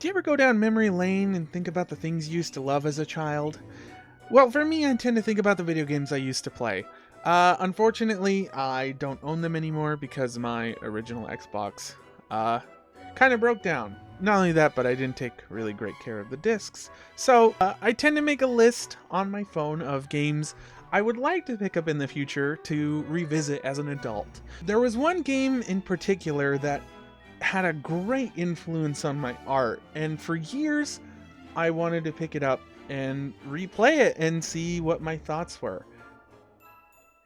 Do you ever go down memory lane and think about the things you used to love as a child? Well, for me, I tend to think about the video games I used to play. Unfortunately, I don't own them anymore because my original Xbox, kind of broke down. Not only that, but I didn't take really great care of the discs. So, I tend to make a list on my phone of games I would like to pick up in the future to revisit as an adult. There was one game in particular that had a great influence on my art, and for years I wanted to pick it up and replay it and see what my thoughts were.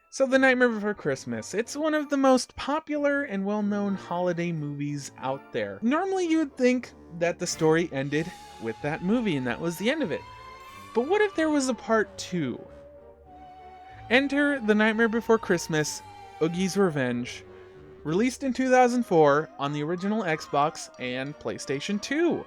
So The Nightmare Before Christmas. It's one of the most popular and well-known holiday movies out there. Normally you would think that the story ended with that movie and that was the end of it. But what if there was a part 2? Enter The Nightmare Before Christmas, Oogies Revenge, released in 2004 on the original Xbox and PlayStation 2.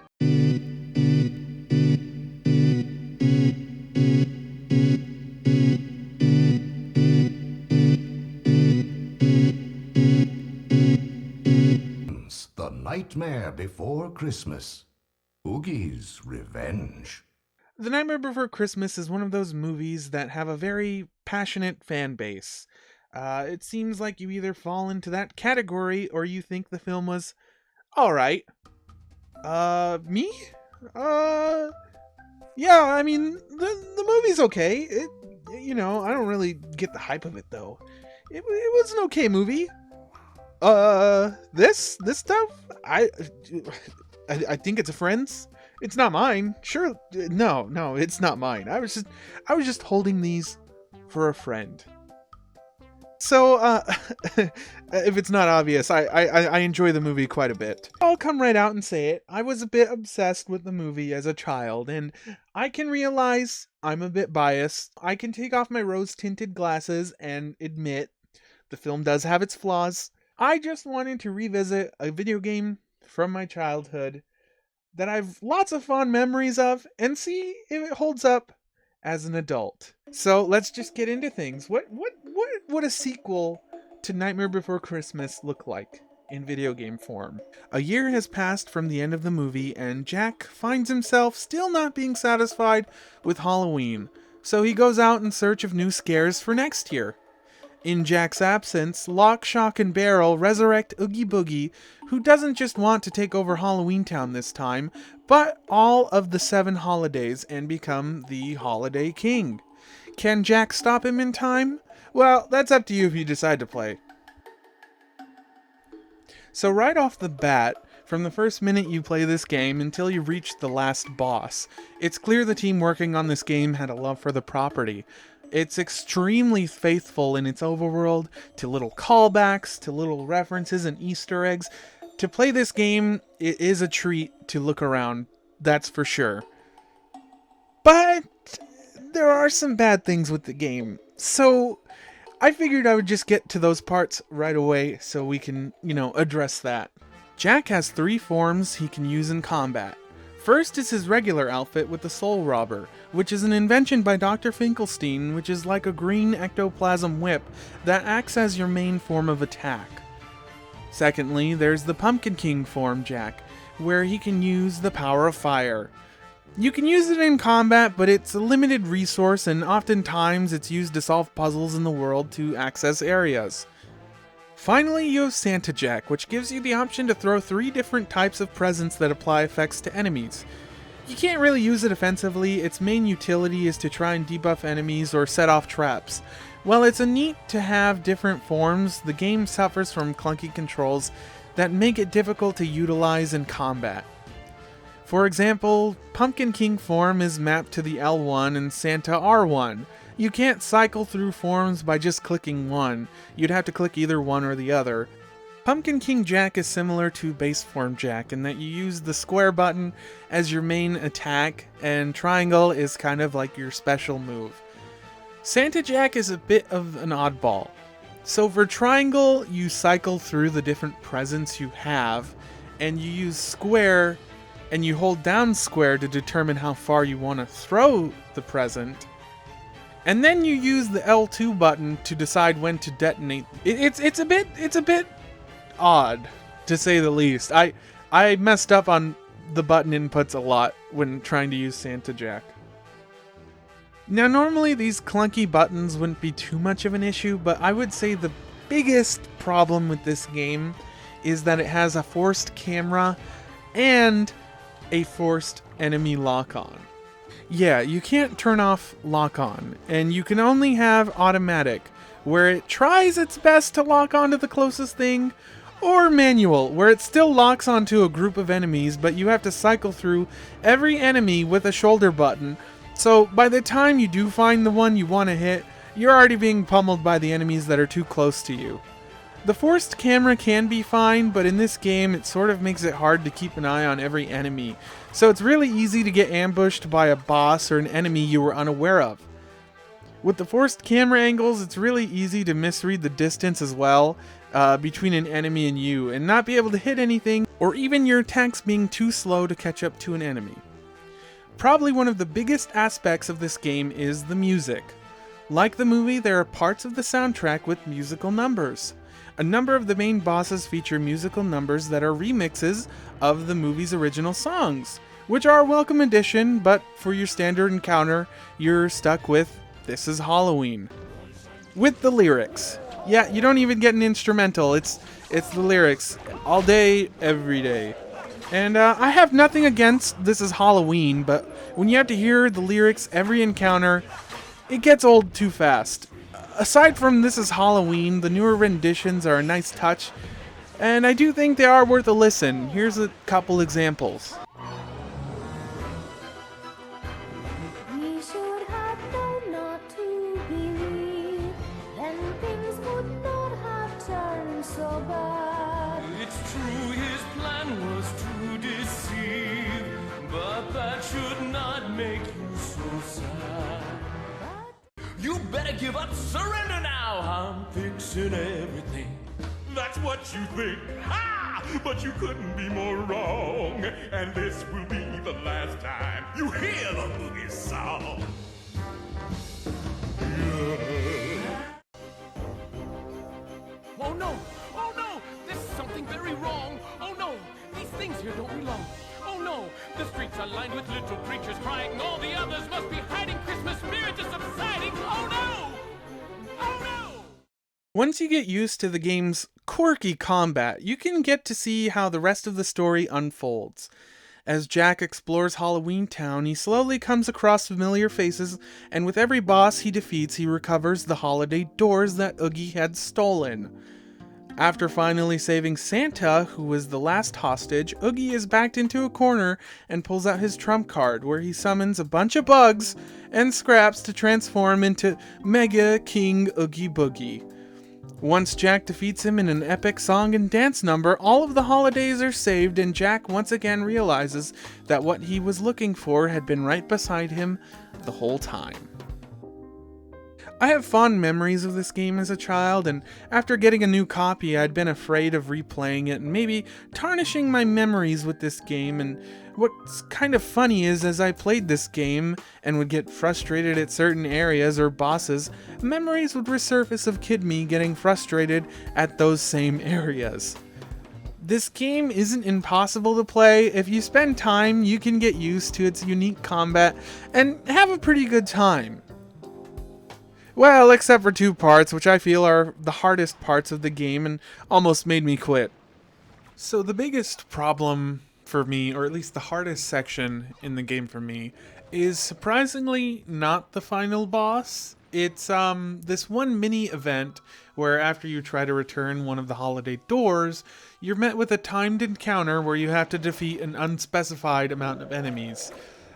The Nightmare Before Christmas, Oogies Revenge. The Nightmare Before Christmas is one of those movies that have a very passionate fan base. It seems like you either fall into that category or you think the film was alright. Me? Yeah, I mean, the movie's okay. I don't really get the hype of it though. It was an okay movie. This stuff? I think it's a friend's. It's not mine. Sure, no, it's not mine. I was just holding these for a friend. So, if it's not obvious, I enjoy the movie quite a bit. I'll come right out and say it. I was a bit obsessed with the movie as a child, and I can realize I'm a bit biased. I can take off my rose-tinted glasses and admit the film does have its flaws. I just wanted to revisit a video game from my childhood that I've lots of fond memories of and see if it holds up as an adult. So let's just get into things. What would a sequel to Nightmare Before Christmas look like in video game form? A year has passed from the end of the movie and Jack finds himself still not being satisfied with Halloween. So he goes out in search of new scares for next year. In Jack's absence, Lock, Shock, and Barrel resurrect Oogie Boogie, who doesn't just want to take over Halloween Town this time, but all of the 7 holidays and become the Holiday King. Can Jack stop him in time? Well, that's up to you if you decide to play. So right off the bat, from the first minute you play this game until you reach the last boss, it's clear the team working on this game had a love for the property. It's extremely faithful in its overworld, to little callbacks, to little references and Easter eggs. To play this game, it is a treat to look around, that's for sure. But there are some bad things with the game, so I figured I would just get to those parts right away so we can, address that. Jack has 3 forms he can use in combat. First is his regular outfit with the Soul Robber, which is an invention by Dr. Finkelstein, which is like a green ectoplasm whip that acts as your main form of attack. Secondly, there's the Pumpkin King form Jack, where he can use the power of fire. You can use it in combat, but it's a limited resource and oftentimes it's used to solve puzzles in the world to access areas. Finally, you have Santa Jack, which gives you the option to throw 3 different types of presents that apply effects to enemies. You can't really use it offensively, its main utility is to try and debuff enemies or set off traps. While it's a neat to have different forms, the game suffers from clunky controls that make it difficult to utilize in combat. For example, Pumpkin King form is mapped to the L1 and Santa R1. You can't cycle through forms by just clicking one, you'd have to click either one or the other. Pumpkin King Jack is similar to base form Jack in that you use the square button as your main attack and triangle is kind of like your special move. Santa Jack is a bit of an oddball. So for triangle, you cycle through the different presents you have and you use square and you hold down square to determine how far you want to throw the present. And then you use the L2 button to decide when to detonate. It's a bit odd, to say the least. I messed up on the button inputs a lot when trying to use Santa Jack. Now, normally these clunky buttons wouldn't be too much of an issue, but I would say the biggest problem with this game is that it has a forced camera and a forced enemy lock-on. Yeah, you can't turn off lock-on, and you can only have automatic, where it tries its best to lock onto the closest thing, or manual, where it still locks onto a group of enemies, but you have to cycle through every enemy with a shoulder button. So by the time you do find the one you want to hit, you're already being pummeled by the enemies that are too close to you. The forced camera can be fine, but in this game it sort of makes it hard to keep an eye on every enemy, so it's really easy to get ambushed by a boss or an enemy you were unaware of. With the forced camera angles, it's really easy to misread the distance as well between an enemy and you, and not be able to hit anything, or even your attacks being too slow to catch up to an enemy. Probably one of the biggest aspects of this game is the music. Like the movie, there are parts of the soundtrack with musical numbers. A number of the main bosses feature musical numbers that are remixes of the movie's original songs, which are a welcome addition, but for your standard encounter, you're stuck with "This Is Halloween." With the lyrics. Yeah, you don't even get an instrumental, it's the lyrics, all day, every day. And I have nothing against "This Is Halloween," but when you have to hear the lyrics every encounter, it gets old too fast. Aside from "This Is Halloween," the newer renditions are a nice touch, and I do think they are worth a listen. Here's a couple examples. We should have known not to believe, then things would not have turned so bad. It's true his plan was to deceive, but that should not make you so sad. You better give up, surrender now. I'm fixing everything. That's what you think. Ah! But you couldn't be more wrong. And this will be the last time you hear the Oogies song. Oh no! Oh no! There's something very wrong! Oh no! These things here don't belong! Oh no! The streets are lined with little creatures crying. All the others must be hiding. Christmas spirit is subsiding. Oh no! Oh no! Once you get used to the game's quirky combat, you can get to see how the rest of the story unfolds. As Jack explores Halloween Town, he slowly comes across familiar faces, and with every boss he defeats, he recovers the holiday doors that Oogie had stolen. After finally saving Santa, who was the last hostage, Oogie is backed into a corner and pulls out his trump card, where he summons a bunch of bugs and scraps to transform into Mega King Oogie Boogie. Once Jack defeats him in an epic song and dance number, all of the holidays are saved, and Jack once again realizes that what he was looking for had been right beside him the whole time. I have fond memories of this game as a child, and after getting a new copy, I'd been afraid of replaying it and maybe tarnishing my memories with this game. And what's kind of funny is, as I played this game and would get frustrated at certain areas or bosses, memories would resurface of kid me getting frustrated at those same areas. This game isn't impossible to play. If you spend time, you can get used to its unique combat and have a pretty good time. Well, except for two parts, which I feel are the hardest parts of the game and almost made me quit. So the biggest problem for me, or at least the hardest section in the game for me, is surprisingly not the final boss. It's this one mini event where after you try to return one of the holiday doors, you're met with a timed encounter where you have to defeat an unspecified amount of enemies.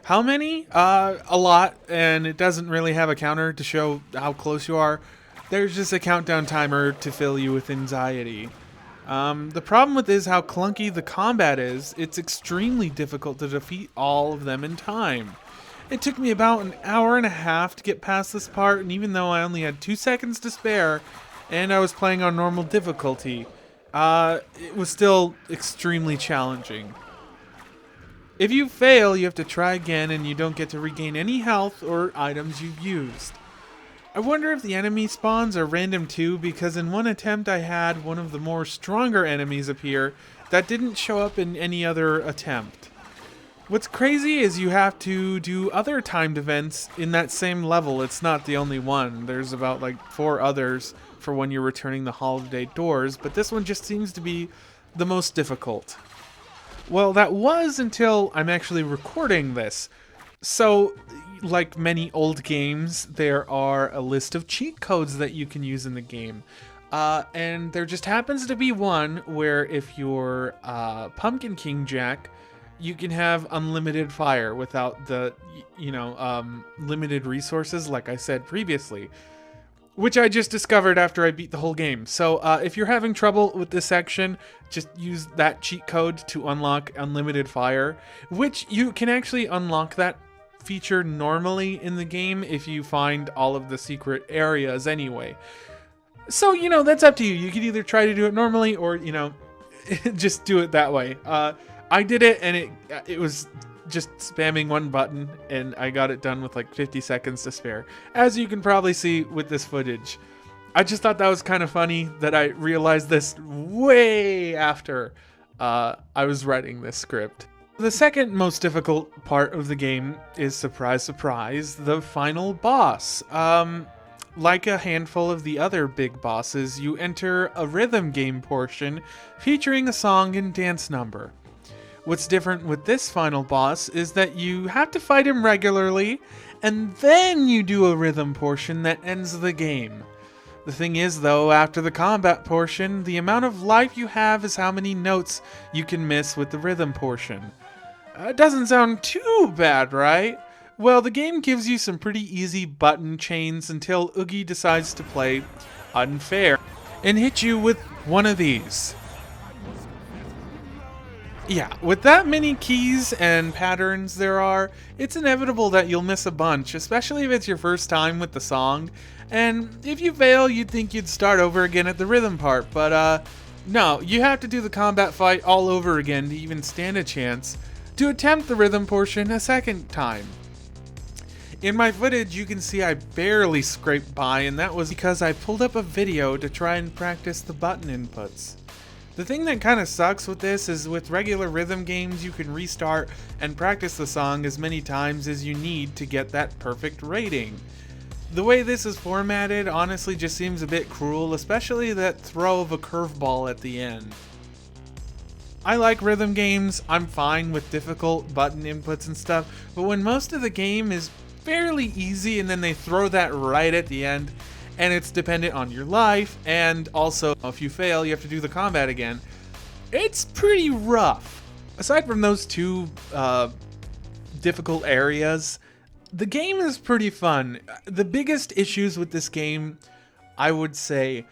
How many? A lot, and it doesn't really have a counter to show how close you are. There's just a countdown timer to fill you with anxiety. The problem with is how clunky the combat is. It's extremely difficult to defeat all of them in time. It took me about an hour and a half to get past this part, and even though I only had 2 seconds to spare, and I was playing on normal difficulty, it was still extremely challenging. If you fail, you have to try again, and you don't get to regain any health or items you've used. I wonder if the enemy spawns are random too, because in one attempt I had one of the more stronger enemies appear that didn't show up in any other attempt. What's crazy is you have to do other timed events in that same level. It's not the only one. There's about like 4 others for when you're returning the holiday doors, but this one just seems to be the most difficult. Well, that was until I'm actually recording this. So, like many old games, there are a list of cheat codes that you can use in the game. And there just happens to be one where if you're Pumpkin King Jack, you can have unlimited fire without the, limited resources, like I said previously, which I just discovered after I beat the whole game. So if you're having trouble with this section, just use that cheat code to unlock unlimited fire, which you can actually unlock that feature normally in the game if you find all of the secret areas anyway. So, that's up to you. You can either try to do it normally or, just do it that way. I did it, and it was just spamming one button, and I got it done with like 50 seconds to spare, as you can probably see with this footage. I just thought that was kind of funny that I realized this way after I was writing this script. The second most difficult part of the game is, surprise, surprise, the final boss. Like a handful of the other big bosses, you enter a rhythm game portion featuring a song and dance number. What's different with this final boss is that you have to fight him regularly, and then you do a rhythm portion that ends the game. The thing is, though, after the combat portion, the amount of life you have is how many notes you can miss with the rhythm portion. It doesn't sound too bad, right? Well, the game gives you some pretty easy button chains until Oogie decides to play unfair and hit you with one of these. Yeah, with that many keys and patterns there are, it's inevitable that you'll miss a bunch, especially if it's your first time with the song. And if you fail, you'd think you'd start over again at the rhythm part, but no, you have to do the combat fight all over again to even stand a chance to attempt the rhythm portion a second time. In my footage, you can see I barely scraped by, and that was because I pulled up a video to try and practice the button inputs. The thing that kind of sucks with this is with regular rhythm games, you can restart and practice the song as many times as you need to get that perfect rating. The way this is formatted honestly just seems a bit cruel, especially that throw of a curveball at the end. I like rhythm games, I'm fine with difficult button inputs and stuff, but when most of the game is fairly easy and then they throw that right at the end, and it's dependent on your life, and also if you fail you have to do the combat again, it's pretty rough. Aside from those two difficult areas, the game is pretty fun. The biggest issues with this game, I would say,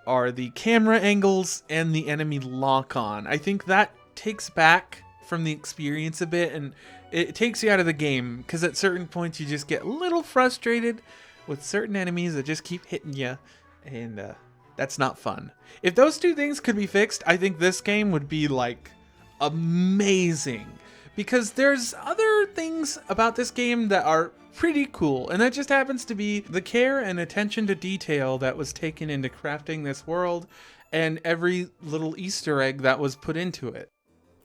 are the camera angles and the enemy lock-on. I think that takes back from the experience a bit, and it takes you out of the game, because at certain points you just get a little frustrated with certain enemies that just keep hitting you, and that's not fun. If those two things could be fixed, I think this game would be like amazing, because there's other things about this game that are pretty cool, and that just happens to be the care and attention to detail that was taken into crafting this world and every little Easter egg that was put into it.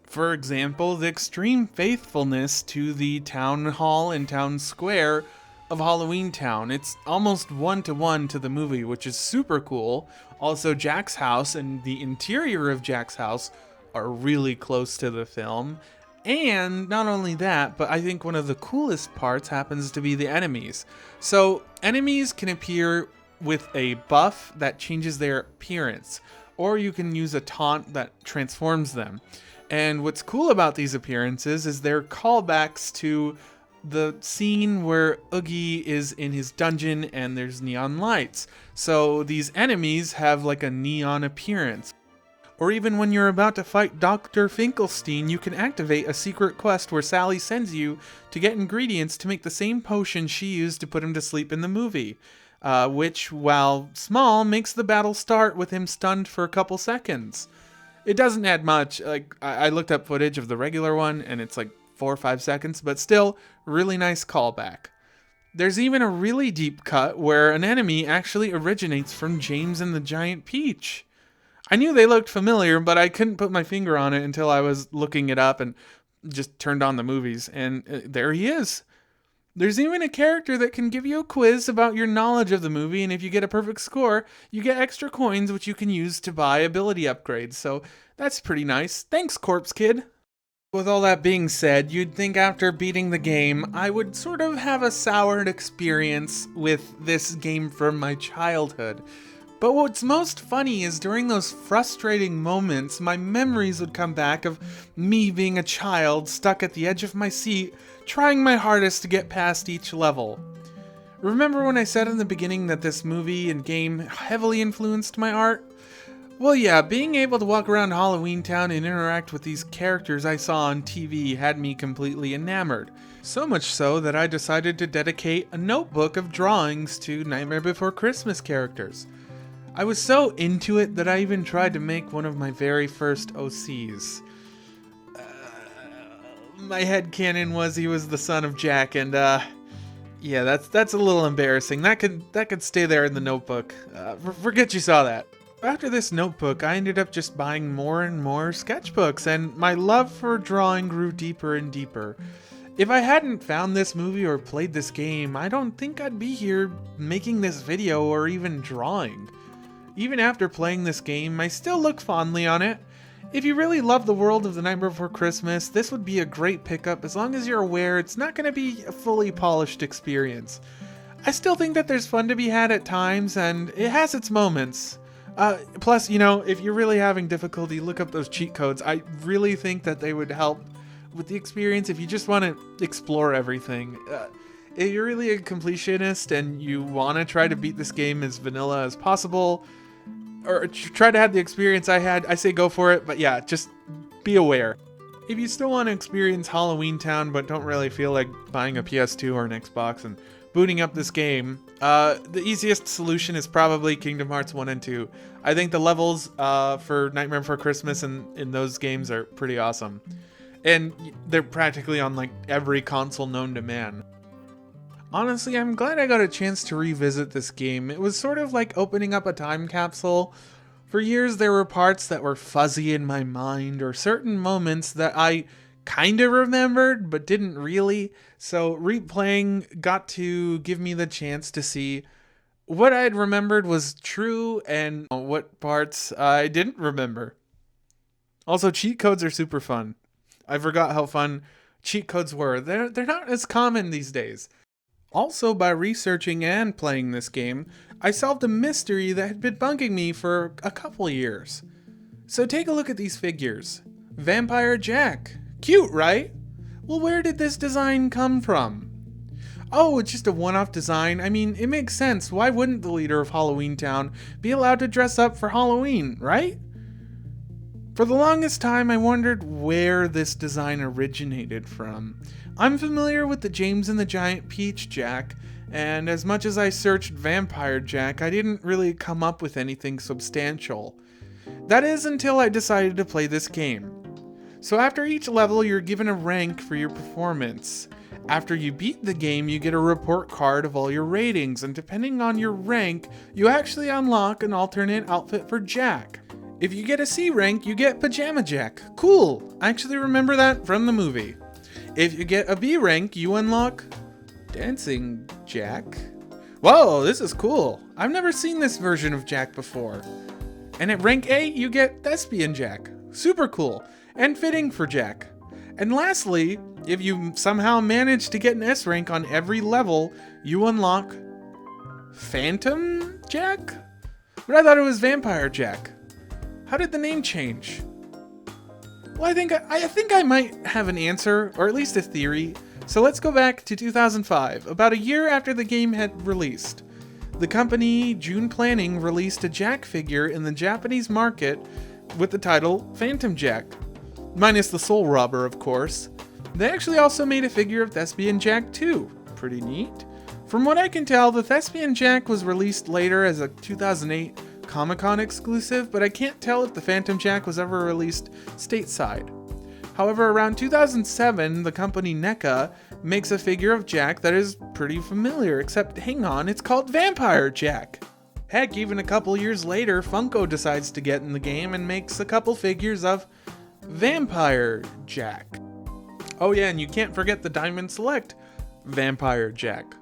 For example, the extreme faithfulness to the town hall and town square of Halloween Town. It's almost one-to-one to the movie, which is super cool. Also, Jack's house and the interior of Jack's house are really close to the film. And not only that, but I think one of the coolest parts happens to be the enemies. So, enemies can appear with a buff that changes their appearance, or you can use a taunt that transforms them. And what's cool about these appearances is they're callbacks to the scene where Oogie is in his dungeon and there's neon lights. So these enemies have like a neon appearance. Or even when you're about to fight Dr. Finkelstein, you can activate a secret quest where Sally sends you to get ingredients to make the same potion she used to put him to sleep in the movie. Which, while small, makes the battle start with him stunned for a couple seconds. It doesn't add much. Like, I looked up footage of the regular one and it's like 4 or 5 seconds, but still, really nice callback. There's even a really deep cut where an enemy actually originates from James and the Giant Peach. I knew they looked familiar, but I couldn't put my finger on it until I was looking it up, and just turned on the movies, and there he is. There's even a character that can give you a quiz about your knowledge of the movie, and if you get a perfect score, you get extra coins which you can use to buy ability upgrades. So that's pretty nice. Thanks, Corpse Kid. With all that being said, you'd think after beating the game, I would sort of have a soured experience with this game from my childhood. But what's most funny is during those frustrating moments, my memories would come back of me being a child stuck at the edge of my seat, trying my hardest to get past each level. Remember when I said in the beginning that this movie and game heavily influenced my art? Well, yeah, being able to walk around Halloween Town and interact with these characters I saw on TV had me completely enamored. So much so that I decided to dedicate a notebook of drawings to Nightmare Before Christmas characters. I was so into it that I even tried to make one of my very first OCs. My headcanon was he was the son of Jack, and yeah, that's a little embarrassing. That could stay there in the notebook. Forget you saw that. After this notebook, I ended up just buying more and more sketchbooks, and my love for drawing grew deeper and deeper. If I hadn't found this movie or played this game, I don't think I'd be here making this video or even drawing. Even after playing this game, I still look fondly on it. If you really love the world of The Nightmare Before Christmas, this would be a great pickup as long as you're aware it's not going to be a fully polished experience. I still think that there's fun to be had at times, and it has its moments. Plus, you know, if you're really having difficulty, look up those cheat codes. I really think that they would help with the experience if you just want to explore everything. If you're really a completionist and you want to try to beat this game as vanilla as possible, or try to have the experience I had, I say go for it, but yeah, just be aware. If you still want to experience Halloween Town but don't really feel like buying a PS2 or an Xbox and booting up this game, the easiest solution is probably Kingdom Hearts 1 and 2. I think the levels for Nightmare Before Christmas in those games are pretty awesome. And they're practically on like every console known to man. Honestly, I'm glad I got a chance to revisit this game. It was sort of like opening up a time capsule. For years there were parts that were fuzzy in my mind, or certain moments that I kinda remembered but didn't really. So replaying got to give me the chance to see what I had remembered was true and what parts I didn't remember. Also, cheat codes are super fun. I forgot how fun cheat codes were. They're not as common these days. Also, by researching and playing this game, I solved a mystery that had been bugging me for a couple years. So take a look at these figures. Vampire Jack. Cute, right? Well, where did this design come from? Oh, it's just a one-off design. I mean, it makes sense. Why wouldn't the leader of Halloween Town be allowed to dress up for Halloween, right? For the longest time, I wondered where this design originated from. I'm familiar with the James and the Giant Peach Jack, and as much as I searched Vampire Jack, I didn't really come up with anything substantial. That is until I decided to play this game. So after each level, you're given a rank for your performance. After you beat the game, you get a report card of all your ratings, and depending on your rank, you actually unlock an alternate outfit for Jack. If you get a C rank, you get Pajama Jack. Cool! I actually remember that from the movie. If you get a B rank, you unlock Dancing Jack. Whoa, this is cool. I've never seen this version of Jack before. And at rank A, you get Thespian Jack. Super cool. And fitting for Jack. And lastly, if you somehow manage to get an S rank on every level, you unlock Phantom Jack? But I thought it was Vampire Jack. How did the name change? Well, I think I might have an answer, or at least a theory. So let's go back to 2005, about a year after the game had released. The company June Planning released a Jack figure in the Japanese market with the title Phantom Jack. Minus the Soul Robber, of course. They actually also made a figure of Thespian Jack too. Pretty neat. From what I can tell, the Thespian Jack was released later as a 2008 Comic-Con exclusive, but I can't tell if the Phantom Jack was ever released stateside. However, around 2007, the company NECA makes a figure of Jack that is pretty familiar, except hang on, it's called Vampire Jack. Heck, even a couple years later, Funko decides to get in the game and makes a couple figures of Vampire Jack. Oh yeah, and you can't forget the Diamond Select Vampire Jack.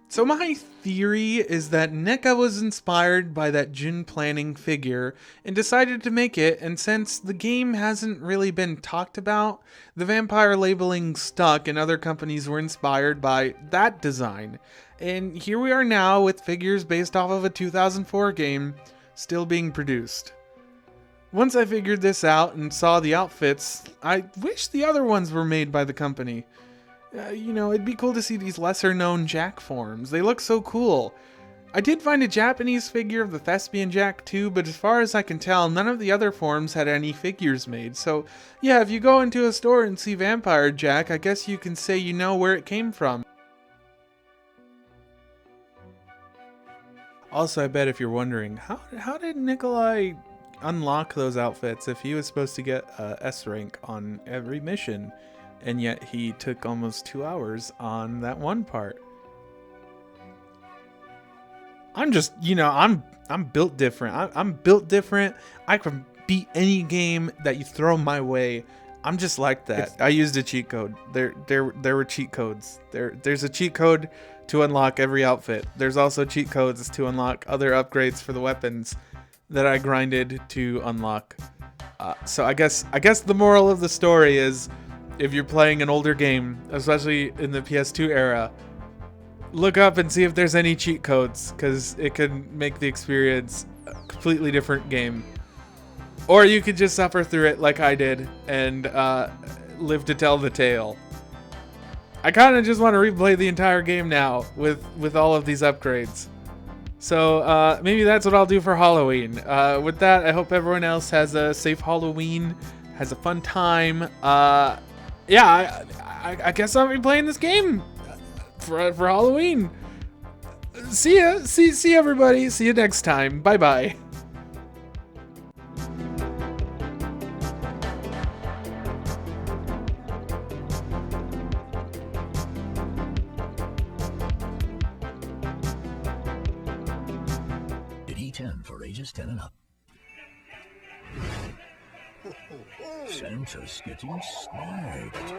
So my theory is that NECA was inspired by that Jin Planning figure and decided to make it, and since the game hasn't really been talked about, the vampire labeling stuck and other companies were inspired by that design. And here we are now with figures based off of a 2004 game still being produced. Once I figured this out and saw the outfits, I wish the other ones were made by the company. You know, it'd be cool to see these lesser known Jack forms. They look so cool. I did find a Japanese figure of the Thespian Jack too, but as far as I can tell, none of the other forms had any figures made. So yeah, if you go into a store and see Vampire Jack, I guess you can say you know where it came from. Also, I bet if you're wondering, how did Nikolai unlock those outfits if he was supposed to get S rank on every mission? And yet he took almost 2 hours on that one part. I'm just, you know, I'm built different. I'm built different. I can beat any game that you throw my way. I'm just like that. I used a cheat code. There were cheat codes. There's a cheat code to unlock every outfit. There's also cheat codes to unlock other upgrades for the weapons that I grinded to unlock. So I guess the moral of the story is, if you're playing an older game, especially in the PS2 era, look up and see if there's any cheat codes, because it can make the experience a completely different game. Or you could just suffer through it like I did and live to tell the tale. I kind of just want to replay the entire game now with all of these upgrades. So maybe that's what I'll do for Halloween. With that, I hope everyone else has a safe Halloween, has a fun time. Yeah, I guess I'll be playing this game for Halloween. See ya. See everybody. See you next time. Bye bye. E10 for ages 10 and up. Santa's getting snagged.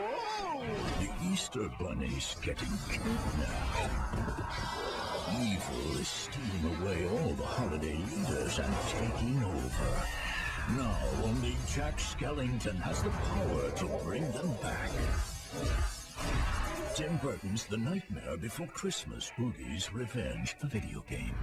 The Easter Bunny's getting kidnapped. Evil is stealing away all the holiday leaders and taking over. Now only Jack Skellington has the power to bring them back. Tim Burton's The Nightmare Before Christmas, Oogies Revenge, the video game.